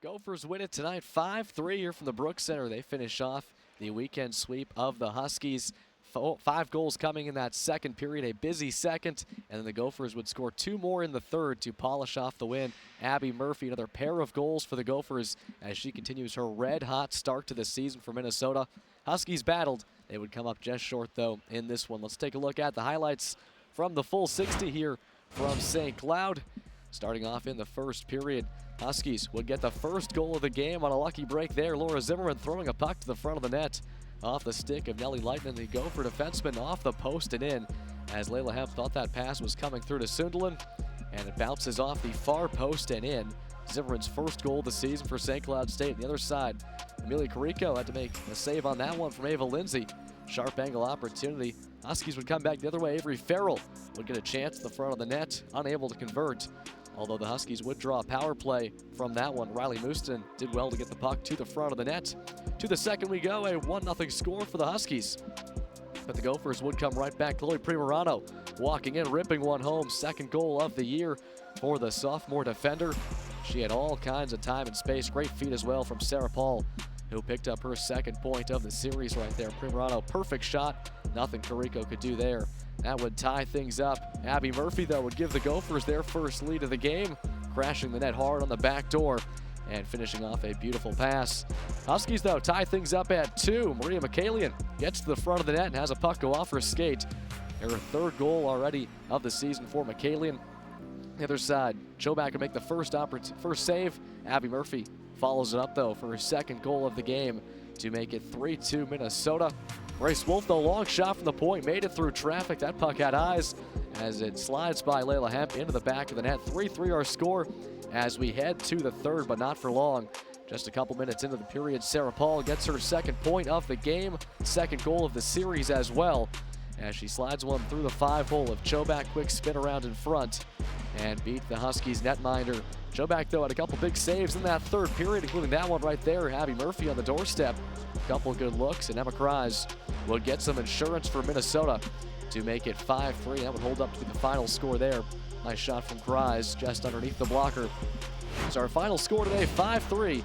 Gophers win it tonight 5-3 here from the Brooks Center. They finish off the weekend sweep of the Huskies. 5 goals coming in that second period, a busy second, and then the Gophers would score 2 more in the third to polish off the win. Abby Murphy, another pair of goals for the Gophers as she continues her red-hot start to the season for Minnesota. Huskies battled. They would come up just short, though, in this one. Let's take a look at the highlights from the full 60 here from St. Cloud. Starting off in the first period, Huskies would get the first goal of the game on a lucky break there. Laura Zimmerman throwing a puck to the front of the net off the stick of Nellie Lightman, the Gopher defenseman, off the post and in, as Layla Hemp thought that pass was coming through to Sunderland, and it bounces off the far post and in. Zimmerman's first goal of the season for St. Cloud State. On the other side, Amelia Carrico had to make a save on that one from Ava Lindsay. Sharp angle opportunity. Huskies would come back the other way. Avery Farrell would get a chance at the front of the net, unable to convert. Although the Huskies would draw a power play from that one. Riley Mooston did well to get the puck to the front of the net. To the second we go, a 1-0 score for the Huskies. But the Gophers would come right back. Chloe Primorano walking in, ripping one home. Second goal of the year for the sophomore defender. She had all kinds of time and space. Great feed as well from Sarah Paul, who picked up her second point of the series right there. Primorano, perfect shot. Nothing Carrico could do there. That would tie things up. Abby Murphy, though, would give the Gophers their first lead of the game, crashing the net hard on the back door and finishing off a beautiful pass. Huskies, though, tie things up at 2. Maria McCallion gets to the front of the net and has a puck go off her skate. Her third goal already of the season for McCallion. The other side, Chobak would make the first save. Abby Murphy follows it up, though, for her second goal of the game to make it 3-2 Minnesota. Grace Wolf, though, long shot from the point, made it through traffic. That puck had eyes as it slides by Layla Hemp into the back of the net. 3-3 our score as we head to the third, but not for long. Just a couple minutes into the period, Sarah Paul gets her second point of the game, second goal of the series as well, as she slides one through the 5-hole of Chobak. Quick spin around in front and beat the Huskies netminder. Chobak, though, had a couple big saves in that third period, including that one right there. Abby Murphy on the doorstep. A couple good looks, and Emma Kreiz will get some insurance for Minnesota to make it 5-3. That would hold up to be the final score there. Nice shot from Kreiz just underneath the blocker. So our final score today, 5-3.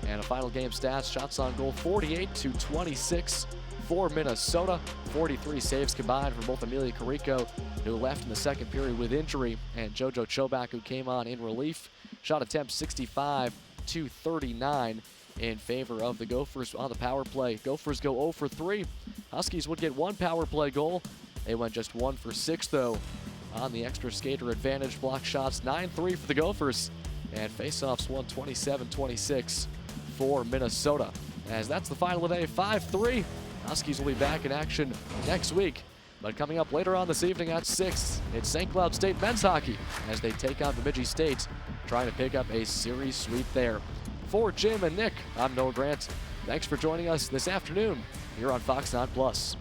And a final game stats, shots on goal 48-26 for Minnesota. 43 saves combined for both Amelia Carrico, who left in the second period with injury, and JoJo Chobak, who came on in relief. Shot attempt 65-39 in favor of the Gophers on the power play. Gophers go 0 for 3. Huskies would get 1 power play goal. They went just 1 for 6, though, on the extra skater advantage. Block shots 9-3 for the Gophers, and faceoffs won 27-26 for Minnesota. As that's the final today, 5-3. Huskies will be back in action next week. But coming up later on this evening at 6, it's St. Cloud State men's hockey as they take on Bemidji State, trying to pick up a series sweep there. For Jim and Nick, I'm Noah Grant. Thanks for joining us this afternoon here on Fox 9 Plus.